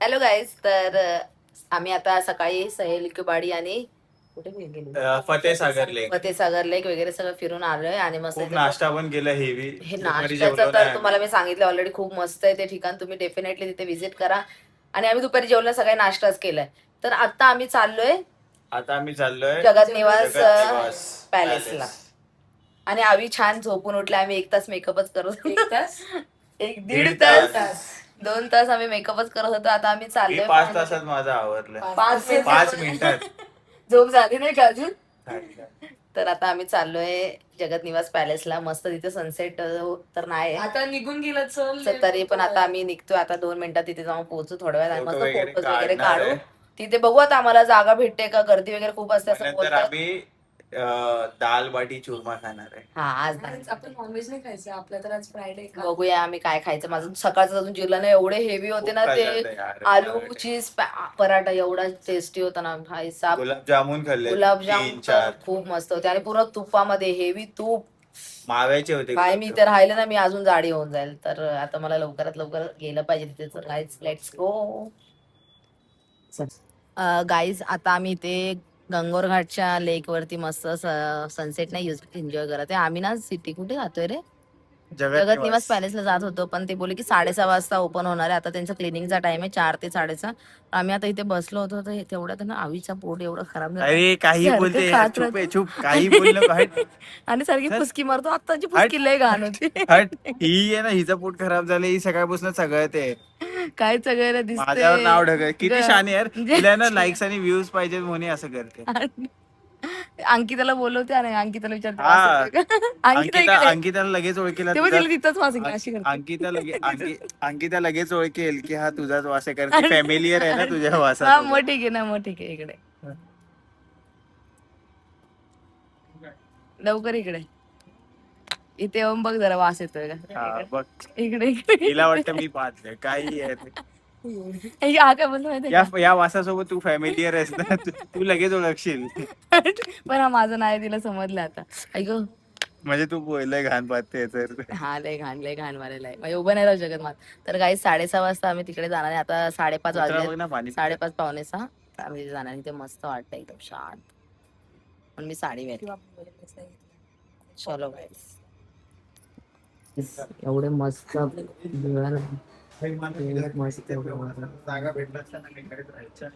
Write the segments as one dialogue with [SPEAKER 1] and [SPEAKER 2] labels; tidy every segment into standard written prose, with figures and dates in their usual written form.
[SPEAKER 1] Hello guys. तर आम्ही आता सकाळी सहेल कुबाडी आणि कुठे गेलो
[SPEAKER 2] फतेसागर लेक
[SPEAKER 1] फतेसागर लेक वगैरे सगळं फिरून आलोय आणि मस्त
[SPEAKER 2] खूप
[SPEAKER 1] इथे
[SPEAKER 2] नाश्ता पण केला हेवी.
[SPEAKER 1] हे
[SPEAKER 2] दुपारी
[SPEAKER 1] नाश्त्याचं
[SPEAKER 2] जेवलो
[SPEAKER 1] तर
[SPEAKER 2] नाही
[SPEAKER 1] तुम्हाला
[SPEAKER 2] आम्ही.
[SPEAKER 1] मी सांगितलं ऑलरेडी, खूप मस्त आहे ते ठिकाण. तुम्ही डेफिनेटली तिथे व्हिजिट करा. आणि आम्ही दुपारी जेवलं, सगळे नाश्ताच केलाय. तर आता आम्ही चाललोय
[SPEAKER 2] आता आम्ही चाललोय
[SPEAKER 1] जगत निवास
[SPEAKER 2] जगत निवास
[SPEAKER 1] पॅलेसला.
[SPEAKER 2] पॅलेस.
[SPEAKER 1] आणि आम्ही छान झोपून उठले. आम्ही 1 तास मेकअपच करत होतो. 1 तास? एक दीड
[SPEAKER 2] दीड
[SPEAKER 1] तास
[SPEAKER 2] तास
[SPEAKER 1] 2 तास आम्ही मेकअपच करत होतो. आता आम्ही
[SPEAKER 2] मी
[SPEAKER 1] चाललोय
[SPEAKER 2] 5 तासात माझं आवरलं. 5 मिनिटात.
[SPEAKER 1] झोप झाली नाही का अजून?
[SPEAKER 2] झाली, झाली.
[SPEAKER 1] तर आता आम्ही चाललोय जगत निवास पॅलेसला. मस्त तिथे सनसेट तर नाही
[SPEAKER 3] आता निघून गेलं चल
[SPEAKER 1] तरी पण आता आम्ही निघतोय. आता 2 मिनिटात तिथे जाऊन पोहोचू. थोड्या वेळात
[SPEAKER 2] फोटो
[SPEAKER 1] मस्त
[SPEAKER 2] वगैरे
[SPEAKER 1] फोटोज वगैरे
[SPEAKER 2] काढणार
[SPEAKER 1] काढू.
[SPEAKER 2] आहे.
[SPEAKER 1] तिथे बघू आता आम्हाला जागा भेटते का, गर्दी वगैरे खूप असते असं
[SPEAKER 2] नंतर
[SPEAKER 1] बोलतात.
[SPEAKER 2] आम्ही दाल बाटी चुरमा खाणार आहे.
[SPEAKER 1] हा आज
[SPEAKER 3] आज आपण नॉनव्हेज नाही खायचं, आपलं तर आज फ्रायडे का.
[SPEAKER 1] बघूया आम्ही काय खायचं. माझं सकाळचं अजून जिरलं नाही. एवढे हेवी होते
[SPEAKER 2] खूप
[SPEAKER 1] ना ते
[SPEAKER 2] खाल्लं यार.
[SPEAKER 1] आलू चीज पराठा. एवढा टेस्टी होता ना भाई साहब.
[SPEAKER 2] गुलाबजामुन खाल्ले
[SPEAKER 1] गुलाबजाम
[SPEAKER 2] 3-4
[SPEAKER 1] तर खूप मस्त होते आणि पूर्ण तुपामध्ये हेवी तूप.
[SPEAKER 2] माव्याचे होते
[SPEAKER 1] काय मी तर राहिले ना, मी अजून जाडी होऊन जाईल. तर आता मला लवकरात लवकर गेलं पाहिजे तिथे. तर गाईज लेट्स गो. गाईज आता आम्ही इथे गंगोर घाटच्या लेक वरती मस्त सनसेट नाही एन्जॉय करत आहे. आम्ही ना सिटी कुठे जातोय रे, जगत निवास पॅलेसला जात होतो. पण ते बोलले की 6:30 वाजता ओपन होणार आहे. आता त्यांचा क्लिनिंगचा टाइम आहे 4 ते 6:30. आम्ही आता इथे बसलो होतो तर तेवढ्यात ना आवीचा पोट एवढं खराब झालं.
[SPEAKER 2] अरे काही
[SPEAKER 1] सारखं
[SPEAKER 2] बोलते यार,
[SPEAKER 1] खात
[SPEAKER 2] चुप आहे
[SPEAKER 1] राहतो.
[SPEAKER 2] चुप, काही बोल नको. हट
[SPEAKER 1] आणि सारखी
[SPEAKER 2] चल,
[SPEAKER 1] फुसकी मारतो. आत्ताची
[SPEAKER 2] हट
[SPEAKER 1] फुसकी लय घाण होती.
[SPEAKER 2] हट. ही आहे ना, हिचं पोट खराब झालं, ही सकाळपासून सगळं ते
[SPEAKER 1] काय सगळ्याला
[SPEAKER 2] माझ्यावर
[SPEAKER 1] दिसते.
[SPEAKER 2] नाव ढकल. किती शाने यार,
[SPEAKER 1] म्हणजे
[SPEAKER 2] तिला ना लाईक्स आणि व्ह्यूज पाहिजे म्हणून असं करते.
[SPEAKER 1] अंकिताला बोलवते आणि अंकिताला विचारते वास
[SPEAKER 2] हा,
[SPEAKER 1] येतोय का. अंकिता इकडे.
[SPEAKER 2] अंकिताला लगेच ओळखेल
[SPEAKER 1] तेव्हा
[SPEAKER 2] तुझा.
[SPEAKER 1] तिला तिथंच वास येईल, अशी करते.
[SPEAKER 2] अंकिता लगेच ओळखेल की हा तुझाच वास आहे, कारण ती फॅमिलियर आहे ना तुझ्या
[SPEAKER 1] हा
[SPEAKER 2] वासासोबत.
[SPEAKER 1] मग ठीक आहे ना, मग ठीक आहे. इकडे लवकर इकडे. इथे येऊन बघ जरा वास येतोय का.
[SPEAKER 2] हा बघ,
[SPEAKER 1] इकडे इकडे.
[SPEAKER 2] तिला वाटतं मी पाहतोय काही आहे ते.
[SPEAKER 1] हा काय बोलतो माहितीये
[SPEAKER 2] या
[SPEAKER 1] का?
[SPEAKER 2] या वासासोबत तू फॅमिलियर आहेस ना, तू लगेच ओळखशील.
[SPEAKER 1] पण हा माझं नाही, तिला समजलं आता. ऐक
[SPEAKER 2] म्हणजे तू बोललाय घाण पाहते तर.
[SPEAKER 1] हा, लय घाण मारायला आहे. म्हणजे उभं नाही राहू शकत मला. तर काही 6:30 वाजता आम्ही तिकडे जाणार आहे. आता 5:30
[SPEAKER 2] कुत्रा
[SPEAKER 1] वाजले.
[SPEAKER 2] बघ ना पाणी पितोय.
[SPEAKER 1] 5:30 पावणे 6 आम्ही जाणार आहे. ते मस्त वाटतं एकदम शांत. पण मी साडी वेअर. चलो गाईस. एवढे मस्त मस्त
[SPEAKER 2] जागा भेटला असता ना, मी करत राहायचं.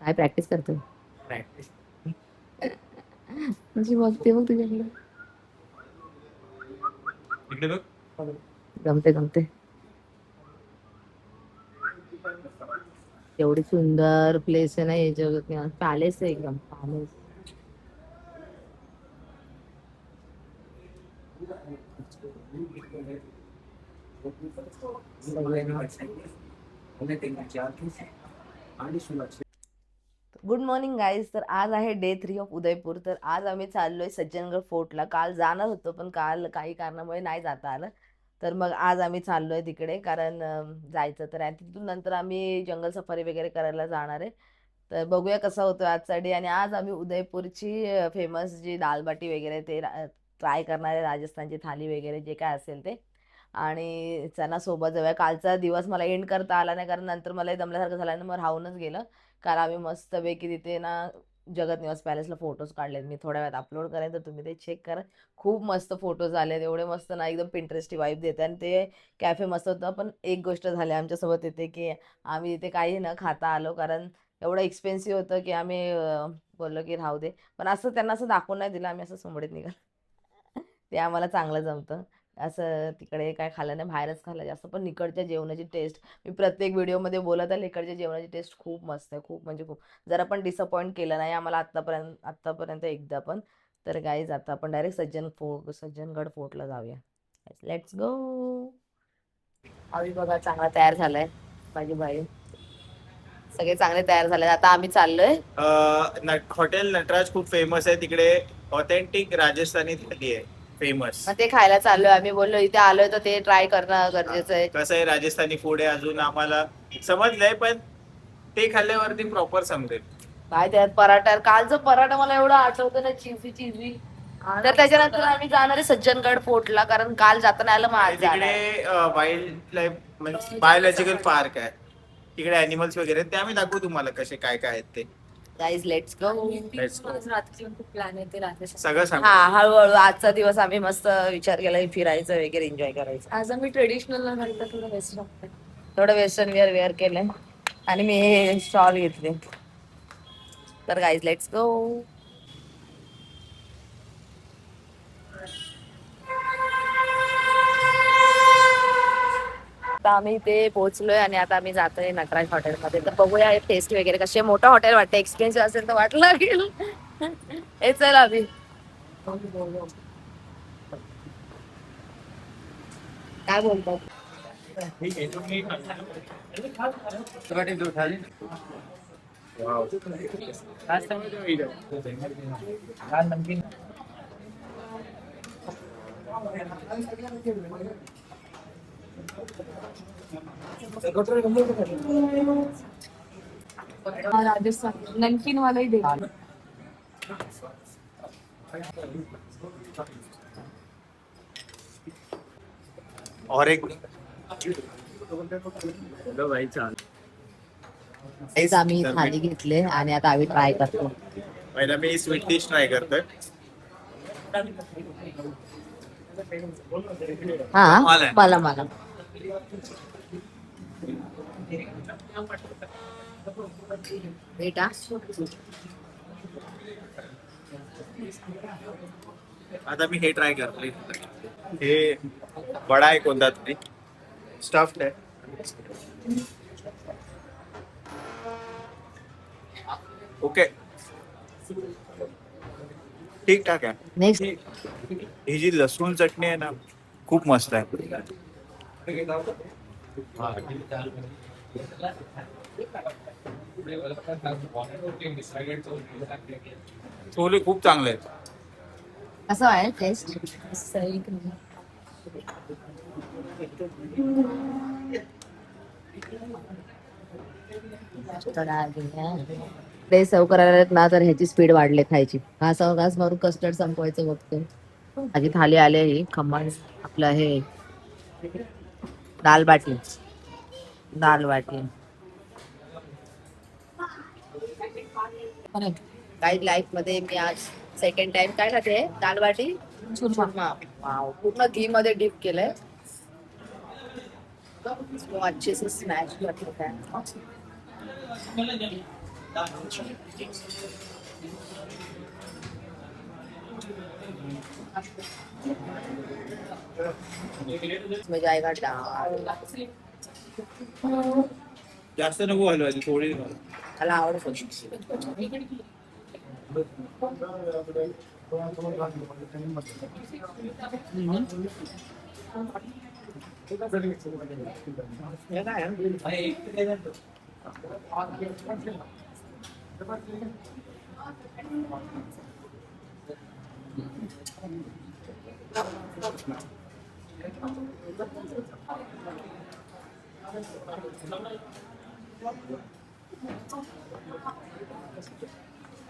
[SPEAKER 1] काय प्रॅक्टिस करतोय
[SPEAKER 2] प्रॅक्टिस.
[SPEAKER 1] म्हणजे बघते बघ तुझ्याकडे.
[SPEAKER 2] इकडे बघ.
[SPEAKER 1] गमते. एवढी सुंदर प्लेस आहे ना हे जगत निवास पॅलेस आहे, एकदम पॅलेस. Good morning guys. तर आज आहे डे 3 ऑफ उदयपूर. तर आज आम्ही चाललोय सज्जनगड फोर्टला. काल जाणार होतो पण काल काही कारणामुळे नाही जाता आलं. तर मग आज आम्ही चाललोय तिकडे, कारण जायचं तर आहे. तिथून नंतर आम्ही जंगल सफारी वगैरे करायला जाणार आहे. तर बघूया कसा होतो आजचा डे. आणि आज आम्ही उदयपूरची फेमस जी दालबाटी वगैरे ते ट्राय करणार आहे. राजस्थानची थाली वगैरे जे काय असेल ते. आणि चना सोबत जाऊया. कालचा दिवस मला एंड करता आला नाही, कारण नंतर मला दमल्यासारखं झालं आणि मग राहूनच गेलं. काल आम्ही मस्तपैकी तिथे ना जगत निवास पॅलेसला फोटोज काढलेत. मी थोड्या वेळात अपलोड करेन, तर तुम्ही ते चेक करा. खूप मस्त फोटोज आलेत. एवढे मस्त ना, एकदम पिंटरेस्टी वाईब देते. आणि ते कॅफे मस्त होतं. पण एक गोष्ट झाली आमच्यासोबत तिथे, की आम्ही तिथे काही न खाता आलो, कारण एवढं एक्सपेन्सिव्ह होतं की आम्ही बोललो की राहू दे. पण असं त्यांना असं दाखवून नाही दिलं, आम्ही असं सोमडीत निघाल. ते आम्हाला चांगलं जमतं. असं तिकडे काय खाल्लं नाही, बाहेरच खाल्लं जास्त. पण इकडच्या जेवणाची टेस्ट, मी प्रत्येक व्हिडिओमध्ये बोलत आहे, इकडच्या जेवणाची टेस्ट खूप मस्त आहे. खूप म्हणजे खूप. जरा पण डिसअपॉइंट केलं नाही आम्हाला आत्तापर्यंत एकदा पण. तर गाईज आता आपण डायरेक्ट सज्जनगड फोर्टला जाऊया. Let's go. आम्ही बघा चांगला तयार झालाय. माझी बाई सगळे चांगले तयार झाले. आता आम्ही चाललोय.
[SPEAKER 2] हॉटेल नटराज खूप फेमस आहे तिकडे. ऑथेंटिक राजस्थानी थाली आहे फेमस.
[SPEAKER 1] मग ते खायला चाललोय. आम्ही बोललो इथे आलोय तर ते ट्राय करणं गरजेचं आहे.
[SPEAKER 2] कसं आहे, राजस्थानी फूड आहे अजून आम्हाला समजलंय, पण ते खाल्ल्यावरती प्रॉपर समजेल.
[SPEAKER 1] काय त्यात पराठा, कालचं पराठा मला एवढं आठवतं ना, चिझी चिझी. तर त्याच्यानंतर आम्ही जाणार आहे सज्जनगड फोर्टला, कारण काल जाताना आलं मग आज जाणार आहे.
[SPEAKER 2] तिकडे वाईल्ड लाईफ म्हणजे बायोलॉजिकल पार्क आहे. तिकडे अॅनिमल्स वगैरे आहेत. ते आम्ही दाखवू तुम्हाला कसे काय काय आहेत ते.
[SPEAKER 1] Guys let's go.
[SPEAKER 2] Let's go.
[SPEAKER 3] रात्री खूप प्लॅन आहे ते रात्री
[SPEAKER 2] सगळं सांगू.
[SPEAKER 1] हा, हळूहळू आजचा दिवस आम्ही मस्त विचार केला की फिरायचं वगैरे, एन्जॉय करायचं.
[SPEAKER 3] आज आम्ही ट्रेडिशनल न घालता थोडं वेस्ट लागतंय.
[SPEAKER 1] थोडं वेस्टर्न वेअर केलंय आणि मी हे शॉल घेतले. तर गाईज लेट्स गो. आता आम्ही इथे पोहोचलोय आणि आता आम्ही जातोय नटराज हॉटेलमध्ये. तर बघूया टेस्ट वगैरे कसे. मोठं हॉटेल वाटतं, एक्सपेन्सिव्ह असेल तर वाटलं लागेल. हे चल अभि. काय बोलतात?
[SPEAKER 3] राजस्थान नमकीन वालाही दे.
[SPEAKER 2] और एक
[SPEAKER 1] तेच आम्ही थाली घेतले आणि आता आम्ही ट्राय करतो.
[SPEAKER 2] पहिला मी स्वीट डिश ट्राय करतोय.
[SPEAKER 1] हा,
[SPEAKER 2] मला.
[SPEAKER 1] मला बेटा.
[SPEAKER 2] आता मी हे ट्राय करतोय. हे वडा आहे कोणता तरी, स्टफ्ड आहे. ओके, ठीक ठाक आहे.
[SPEAKER 1] नेक्स्ट.
[SPEAKER 2] ही जी लसूण चटणी आहे ना, खूप मस्त आहे. छोले खूप चांगले आहेत.
[SPEAKER 1] कसं आहे टेस्ट? ते सर्व करायला ना, तर ह्याची स्पीड वाढले खायची. घास मारून कस्टर्ड संपवायचं बघते. माझी थाली आली ही खमण. आपलं हे दाल बाटी. काही लाईफ मध्ये मी आज सेकंड टाइम काय खाते, दाल बाटी चुरमा. वाव, पूर्ण घी मध्ये डीप केलंय. तो अच्छे से स्मॅश करते है. इसमें जाएगा दाल.
[SPEAKER 2] जास्त नको हलवायची, थोडी घाल.
[SPEAKER 1] मला आवडतो. हे काय आहे?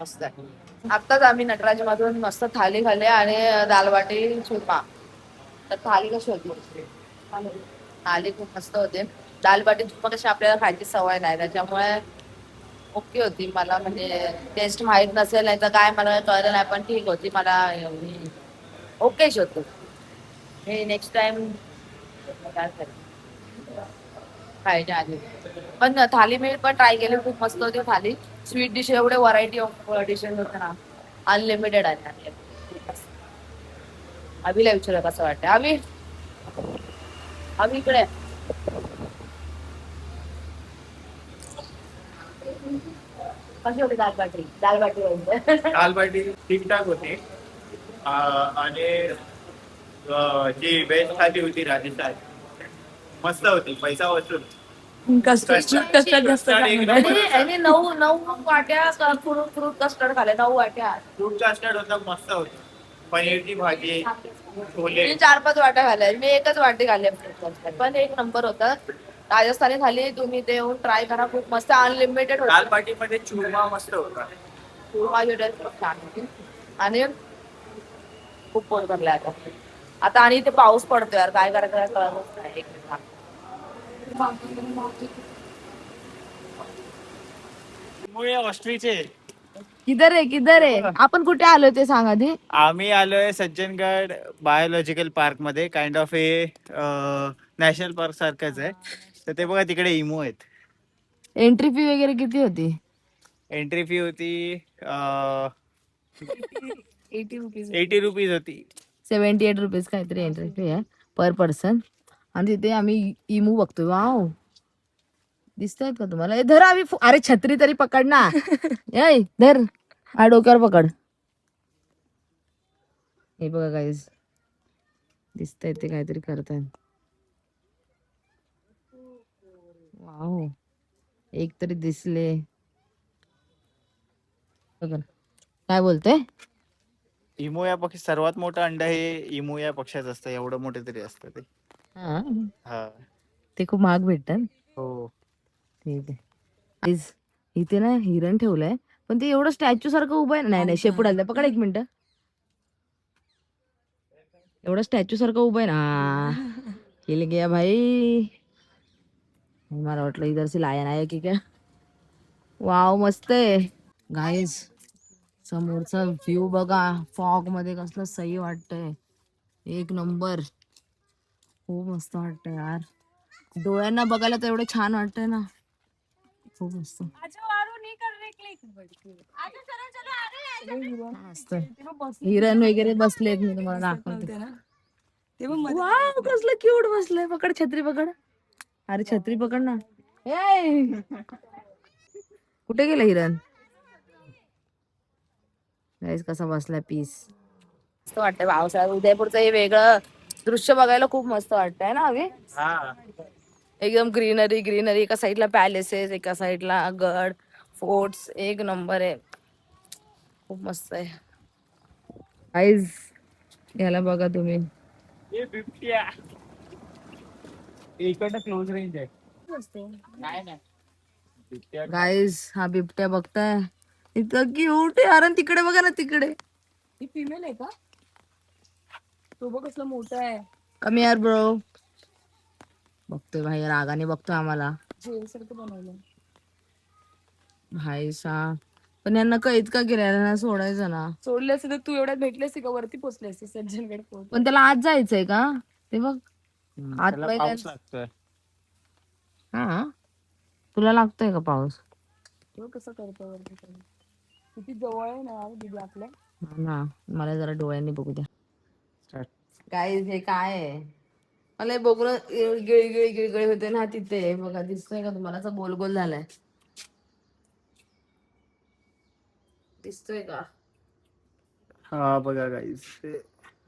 [SPEAKER 1] मस्त आहे. आत्ताच आम्ही नटराज मधून मस्त थाली खाल्ली आणि दाल बाटी चुरमा. तर थाली कशी होती? थाली खूप मस्त होते. दाल बाटी चुरमा कशी आपल्याला खायची सवय नाही, त्याच्यामुळे ओके होती. मला म्हणजे टेस्ट माहित नसेल नाही तर काय मला कळलं नाही, पण ठीक होती. मला ओकेच होती. हे नेक्स्ट टाइम काय खायच्या आधी. पण थाली मी पण ट्राय केली, खूप मस्त होती थाली. स्वीट डिश एवढे व्हरायटी ऑफ डिशेस होते ना, अनलिमिटेड आहे. अभिला विचार कसं वाटतं. अभि इकडे. कशी होती दाल बाटी? दाल
[SPEAKER 2] बाटी ठीकठाक होती. आणि जी वेज थाली होती राजस्थान, मस्त होती. पैसा वसूल.
[SPEAKER 3] कस्टर्ड जास्त
[SPEAKER 1] आणि 9 वाट्या फ्रूट कस्टर्ड खाले. 9 वाट्या
[SPEAKER 2] फ्रूट कस्टर्ड होता, मस्त होतं. पनीरची भाजी, छोले.
[SPEAKER 1] मी 4-5 वाट्या खाल्ल्या. मी एकच वाटी खाल्ली फ्रूट कस्टर्ड, पण एक नंबर होता. राजस्थानी थाली तुम्ही ते येऊन ट्राय करा, खूप मस्त. अनलिमिटेड
[SPEAKER 2] दाल बाटी मध्ये चुरमा मस्त होता.
[SPEAKER 1] खूप छान होती. आणि खूप पोट भरलाय आता. आता आणि इथे पाऊस पडतोय यार, काय करायचं काय कळतच नाही.
[SPEAKER 2] मुळे ऑस्ट्रीचे.
[SPEAKER 1] किधर आहे आपण कुठे आलोय ते सांग आधी.
[SPEAKER 2] आम्ही आलोय सज्जनगड बायोलॉजिकल पार्क मध्ये, kind of A national park सारखंच आहे. तर ते बघा तिकडे इमो आहेत.
[SPEAKER 1] एंट्री फी वगैरे किती होती?
[SPEAKER 2] एंट्री फी होती
[SPEAKER 3] 80 रुपीज
[SPEAKER 2] 80 रुपीज होती.
[SPEAKER 1] 78 रुपीज काहीतरी एंट्री फी आहे पर पर्सन. आणि तिथे आम्ही इमू बघतोय. वाव, दिसतायत का तुम्हाला? ए, धर आम्ही अरे छत्री तरी पकड ना. ए धर, हा डोक्यावर पकड. हे बघा गाईज, दिसतंय ते काहीतरी करतायत. वाव, एक तरी दिसले. बघा. काय बोलतोय?
[SPEAKER 2] इमो या पक्षी सर्वात मोठं अंड हे इमो या पक्षाचं असतं. एवढं मोठं तरी असतं ते.
[SPEAKER 1] हा,
[SPEAKER 2] हा.
[SPEAKER 1] ते खूप महाग भेटतात.
[SPEAKER 2] हो.
[SPEAKER 1] ठीक आहे. Guys, इथे ना हिरण ठेवलंय, पण ते एवढं स्टॅच्यू सारखं उभं आहे. नाही नाही, शेपूट आलं पकड एक मिनिट. एवढं स्टॅच्यू सारखं उभं आहे ना. हिल गया भाई. मला वाटलं इधर से लायन आहे की काय. वाव, मस्त आहे गाईज. समोरचा व्ह्यू बघा, फॉग मध्ये कसलं सही वाटतंय. एक नंबर, खूप मस्त वाटतंय यार. डोळ्यांना बघायला तर एवढं छान वाटतंय ना, खूप मस्त. मस्त. हिरण वगैरे बसलेत, मी तुम्हाला दाखवते. वाव, कसलं क्यूट बसलंय. पकड छत्री पकड. अरे छत्री पकड ना. ए, कुठे गेलं हिरण? गाईस कसा बसलाय पीस. मस्त वाटतंय पावसाळ्यात उदयपूरचं हे वेगळं दृश्य बघायला खूप मस्त वाटतंय ना हवे.
[SPEAKER 2] हा.
[SPEAKER 1] एकदम ग्रीनरी ग्रीनरी. एका साईडला पॅलेसेस, एका साईडला गड, फोर्ट्स. एक नंबर आहे, खूप मस्त आहे गाईज. याला बघा तुम्ही.
[SPEAKER 2] हे बिबट्या इकडनं क्लोज रेंज आहे. नाही नाही, बिबट्या
[SPEAKER 1] गाईज हा बिबट्या बघताय, इतकं क्यूट आहे. अरे तिकडे बघा ना, तिकडे.
[SPEAKER 3] ही फिमेल आहे का? तो बघ कसला मोठा आहे.
[SPEAKER 1] कमी यार ब्रो. बघतोय भाई, रागाने बघतोय आम्हाला.
[SPEAKER 3] जेल सारखं बनवलं.
[SPEAKER 1] भाई सा, पण यांना कैद का केलं? यांना सोडायचं ना.
[SPEAKER 3] सोडले असते तर तू एवढ्यात भेटले असते का? वरती पोहोचले असते सज्जनगड फोर्ट.
[SPEAKER 1] पण त्याला आज जायचंय का? ते बघ आत
[SPEAKER 2] त्याला
[SPEAKER 1] पाहिजे.
[SPEAKER 2] पाऊस लागतोय.
[SPEAKER 1] हा, तुला लागतोय का पाऊस?
[SPEAKER 3] तो कसं करतो वरती जाऊन? किती जवळ आहे ना दीदी आपल्या.
[SPEAKER 1] हा ना, मला जरा डोळ्यांनी बघू द्या. काय हे काय आहे? मला हे बघून गिळी गिळी गिळगळी होते ना तिथे. बघा, दिसतोय का तुम्हाला? असा गोल गोल झालाय, दिसतोय का?
[SPEAKER 2] हा बघा गाईज,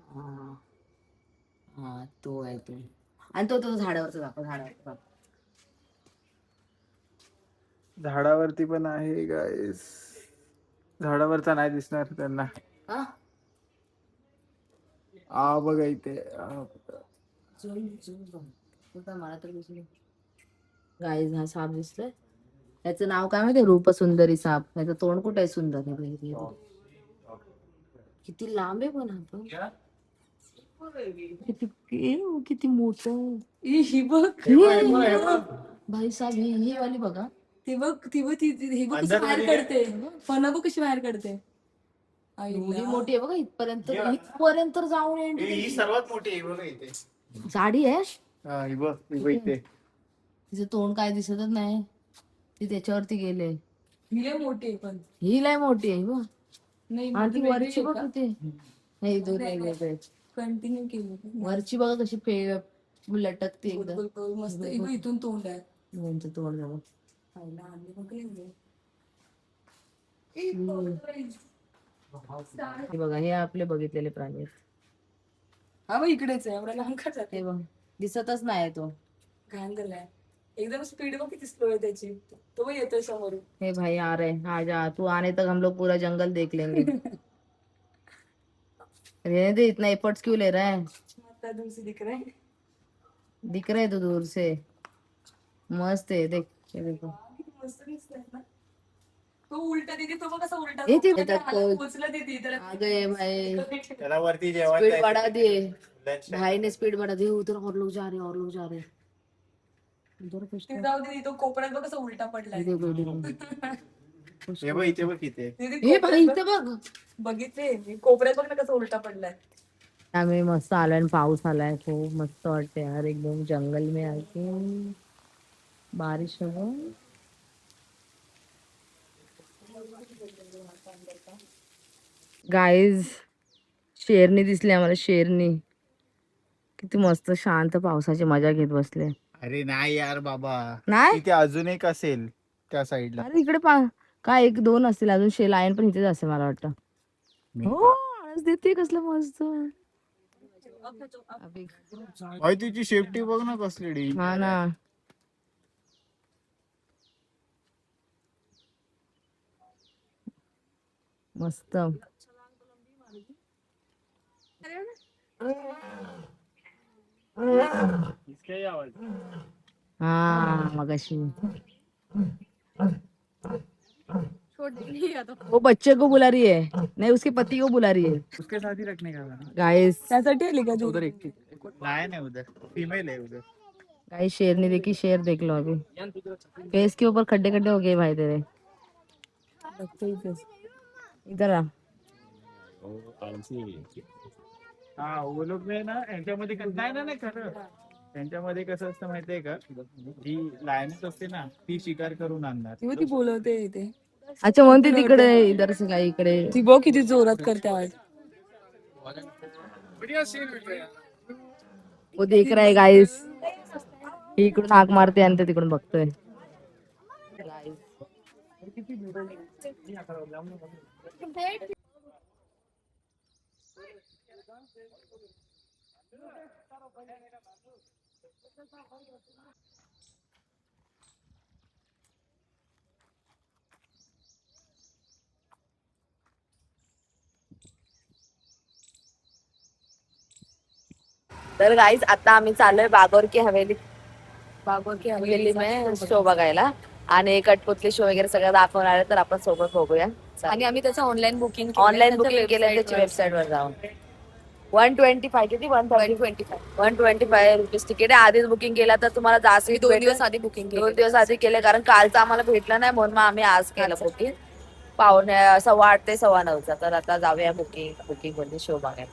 [SPEAKER 1] हा हा, तो आहे तो. आणि तो तो झाडावरचा दाखव, झाडावरचा दाखव.
[SPEAKER 2] झाडावरती पण आहे गाईज. झाडावरचा नाही दिसणार त्यांना.
[SPEAKER 1] हा,
[SPEAKER 2] बघा इथे.
[SPEAKER 1] मला तर दिसले. गाईज हा साप दिसतोय. त्याचं नाव काय माहितीये? रूपसुंदरी साप. त्याचं तोंड कुठे आहे? सुंदर आहे बघ, इथे. किती लांब आहे पण आपण. किती मोठं.
[SPEAKER 3] ही बघ
[SPEAKER 1] भाई साहेब, ही वाली बघा.
[SPEAKER 3] ती बघ ती बघ ही बघ कशी बाहेर काढते. फणा बघ कशी बाहेर काढते.
[SPEAKER 1] एवढी मोठी आहे बघा, इथपर्यंत जाऊन
[SPEAKER 2] ही सर्वात मोठी आहे बघा इथे.
[SPEAKER 1] जाडी आहे.
[SPEAKER 2] ही बघ इथे.
[SPEAKER 1] तिचं तोंड काय दिसतच नाही. ती त्याच्यावरती गेले.
[SPEAKER 3] ही लय मोठी आहे पण.
[SPEAKER 1] ही लय मोठी आहे बघ.
[SPEAKER 3] नाही
[SPEAKER 1] आणि ती वरची बघ इथे. नाही, दूर नाही.
[SPEAKER 3] कंटिन्यू केली
[SPEAKER 1] वरची बघा कशी लटकते एकदम
[SPEAKER 3] मस्त. इथून तोंड आहे.
[SPEAKER 1] यांचं तोंड बघा. हे बघा, हे आपले बघितलेले प्राणी आहेत.
[SPEAKER 3] हा बघ इकडेच आहे. एवढा लांब का जाते?
[SPEAKER 1] हे बघ, दिसतच नाही तो.
[SPEAKER 3] घाण झालाय एकदम. स्पीड बघ किती स्लो आहे त्याची. तो बघ येतोय समोरून.
[SPEAKER 1] हे भाई आ रहे हैं, आ जा तू. आने तक हम लोग पूरा जंगल देख लेंगे. रहने दे, इतना एफर्ट्स क्यों ले रहा है?
[SPEAKER 3] आता दूर से दिख रहा है.
[SPEAKER 1] दिख रहा है तो दूर से. मस्त है, देख ये देखो.
[SPEAKER 3] किती मस्त दिसतंय ना. तो उलटा दीदी तो बघ कसा उलटा
[SPEAKER 1] हे ते
[SPEAKER 3] झोपला.
[SPEAKER 1] देतात
[SPEAKER 3] हातात
[SPEAKER 1] coach.
[SPEAKER 3] पोचलं दीदी तर
[SPEAKER 1] आ गए भाई,
[SPEAKER 2] त्याला वरती जेवण
[SPEAKER 1] स्पीड
[SPEAKER 2] द्यायचं.
[SPEAKER 1] बढ़ा दिए
[SPEAKER 2] Lunch time.
[SPEAKER 1] भाई ने, स्पीड बढ़ा दी, उधर और लोग जा रहे हैं, और लोग जा रहे हैं उधर कुछ
[SPEAKER 3] ते
[SPEAKER 1] तो-
[SPEAKER 3] जाऊ दे तो कोपऱ्यात बघ कसा उलटा पडलाय.
[SPEAKER 1] देखो, देखो.
[SPEAKER 2] हे बघ इथे बघ इथे.
[SPEAKER 3] दीदी
[SPEAKER 1] हे भाई
[SPEAKER 3] कोपऱ्यात
[SPEAKER 1] इथं
[SPEAKER 3] बघ.
[SPEAKER 1] बघ.
[SPEAKER 3] बघितले मी कोपऱ्यात बघ ना कसा उलटा पडलाय.
[SPEAKER 1] आम्ही मस्त आलोय आणि पाऊस आलाय, खूप मस्त वाटते यार, एकदम जंगल में आके बारिश हो. गाईज शेरनी दिसली आम्हाला, शेरनी किती मस्त शांत पावसाची मजा घेत बसले.
[SPEAKER 2] अरे नाही यार बाबा,
[SPEAKER 1] नाही
[SPEAKER 2] तिथे अजून एक असेल त्या साईडला.
[SPEAKER 1] अरे इकडे काय एक दोन असतील अजून, लाईन पण इथेच असेल मला वाटतं. हो आळस देते कसलं मस्त.
[SPEAKER 2] भाई तुझी सेफ्टी बघ ना कसली डेंजर
[SPEAKER 1] हा ना, मस्त.
[SPEAKER 2] इसका आवाज.
[SPEAKER 1] हाँ मगाशी वो बच्चे को बुला रही है, नहीं उसके पति को बुला रही है.
[SPEAKER 2] उसके साथ ही रखने का था.
[SPEAKER 1] गाइस
[SPEAKER 3] त्यासाठी आली का तू?
[SPEAKER 2] उधर एक लायन है, उधर फीमेल है उधर.
[SPEAKER 1] गाइस शेर नहीं देखी, शेर देख लो अभी, फेस के ऊपर खड्डे खड्डे हो गए भाई तेरे. इधर आ.
[SPEAKER 2] हा वो लोग ने ना यांच्यामध्ये नाही ना, नाही खरं त्यांच्यामध्ये कसं असतं माहितीये का, जी लायनच असते ना ती शिकार करून आणणार.
[SPEAKER 3] ती बोलवते इथे.
[SPEAKER 1] अच्छा म्हणते तिकडे, इधर से काय इकडे.
[SPEAKER 3] ती बघ किती जोरात करते आवाज.
[SPEAKER 1] वो देख रहा है गाइस, इकडून हाक मारते आणि ते तिकडून बघतोय. तर गाईज आता आम्ही चाललोय बागोर की हवेली, हवेली में शो बघायला, आणि कठपुतली शो वगैरे सगळं दाखवणार आहे, तर आपण सोबत बघूया.
[SPEAKER 3] आणि आम्ही त्याचं ऑनलाईन बुकिंग
[SPEAKER 1] केलं त्याची वेबसाईट वर जाऊन. 125 किती 125 रुपीज तिकीट आहे. आधीच बुकिंग केला तर तुम्हाला जास्त
[SPEAKER 3] 2 दिवस आधी बुकिंग
[SPEAKER 1] 2 दिवस आधी केले, कारण कालचं आम्हाला भेटलं नाही म्हणून मग आम्ही आज केलं बुकिंग. 8:15 ते 9:15. तर आता जाऊया बुकिंग मध्ये शो बघायला.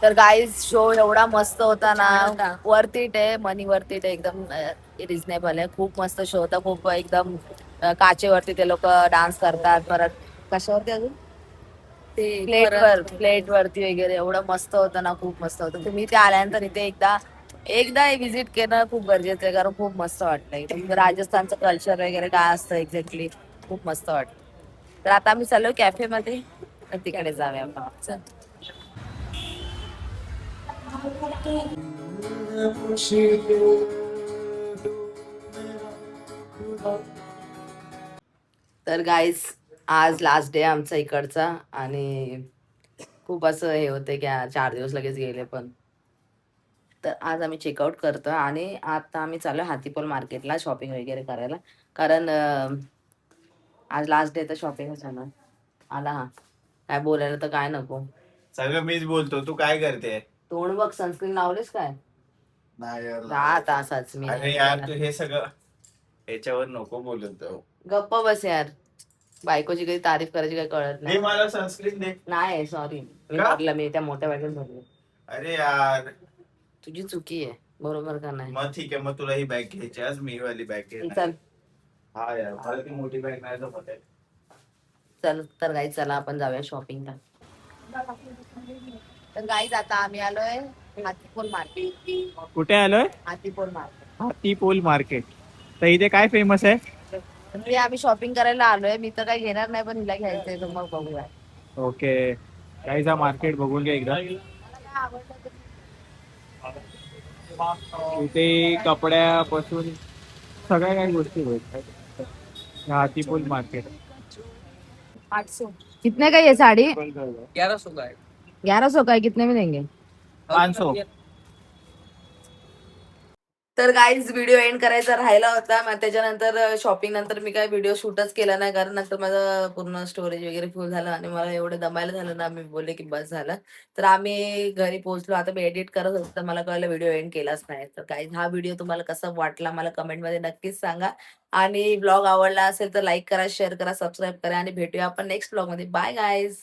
[SPEAKER 1] तर गाईज शो एवढा मस्त होता ना, वर्थ इट आहे, मनी वर्थ इट आहे, एकदम रिझनेबल आहे. खूप मस्त शो होता, खूप एकदम काचेवरती ते लोक डान्स करतात, परत कशावरती अजून प्लेट वरती वगैरे, एवढं मस्त होतं ना, खूप मस्त होतं. तुम्ही ते आल्यानंतर इथे एकदा विजिट करणं खूप गरजेचं आहे, कारण खूप मस्त वाटतंय. राजस्थानचं कल्चर वगैरे काय असतं एक्झॅक्टली, खूप मस्त वाटतं. तर आता आम्ही चाललो कॅफे मध्ये, तर तिकडे जाऊया आपण. चल. तर गाईज आज लास्ट डे आमचा इकडचा आणि खूप असं हे होते की 4 दिवस लगेच गेले पण. तर आज आम्ही चेकआउट करतो आणि आता आम्ही चालू हातीपोल मार्केटला शॉपिंग वगैरे करायला. कारण आज लास्ट डे तर शॉपिंगच होणार. आला हा. काय बोलायला तर काय नको.
[SPEAKER 2] सगळं मीच बोलतो, तू काय करते?
[SPEAKER 1] तोंड बघ, सनस्क्रीन लावलीस काय?
[SPEAKER 2] नाही यार,
[SPEAKER 1] दहा तासाच मी
[SPEAKER 2] अरे
[SPEAKER 1] नाही
[SPEAKER 2] यार
[SPEAKER 1] बोलणार.
[SPEAKER 2] तू हे सगळं याच्यावर नको बोलत जाऊ.
[SPEAKER 1] गप्प बस यार. बायकोची काही तारीफ करायची काही कळत
[SPEAKER 2] दे
[SPEAKER 1] नाही.
[SPEAKER 2] मला सनस्क्रीन दे.
[SPEAKER 1] नाही सॉरी, मी
[SPEAKER 2] का?
[SPEAKER 1] भरलं, मी त्या मोठ्या बॅगेत भरले.
[SPEAKER 2] अरे यार,
[SPEAKER 1] तुझी चुकी आहे, बरोबर का नाही?
[SPEAKER 2] मग ठीक आहे, मग तुला ही बॅग घ्यायची, आज मी वाली बॅग घेणार.
[SPEAKER 1] चल
[SPEAKER 2] हा यार, मला ती मोठी बॅग नाही जमत आहे.
[SPEAKER 1] चल तर गाईज चला आपण जाऊया शॉपिंगला. तर गाईज आता आम्ही आलोय हातीपोल मार्केट.
[SPEAKER 2] कुठे आलोय?
[SPEAKER 1] हातीपोल मार्केट.
[SPEAKER 2] हातीपोल मार्केट. तर इथे काय फेमस आहे?
[SPEAKER 1] म्हणजे आम्ही शॉपिंग करायला आलोय. मी तर काही घेणार नाही पण हिला घ्यायचंय, तर मग बघूया.
[SPEAKER 2] ओके, काहीच मार्केट बघून घ्या एकदा.
[SPEAKER 1] मला काय आवडलं ते.
[SPEAKER 2] इथे कपड्यापासून सगळ्या काही गोष्टी भेटतात. हातीपोल मार्केट.
[SPEAKER 3] 800
[SPEAKER 1] कितने का ये साड़ी?
[SPEAKER 3] 1100 का है
[SPEAKER 1] 1100 का है, कितने में देंगे?
[SPEAKER 2] 500.
[SPEAKER 1] तर गाईज व्हिडिओ एंड करायचा राहिला होता, मग त्याच्यानंतर शॉपिंग नंतर मी काय व्हिडिओ शूटच केला नाही, कारण नंतर माझं पूर्ण स्टोरेज वगैरे फुल झालं आणि मला एवढं दमायला झालं ना, मी बोलले की बस झालं. तर आम्ही घरी पोहोचलो. आता मी एडिट करत होतो तर मला कळलं व्हिडिओ एंड केलाच नाही. तर गाईज हा व्हिडिओ तुम्हाला कसा वाटला मला कमेंटमध्ये नक्कीच सांगा आणि ब्लॉग आवडला असेल तर लाईक करा, शेअर करा, सबस्क्राईब करा आणि भेटूया आपण नेक्स्ट ब्लॉगमध्ये. Bye guys.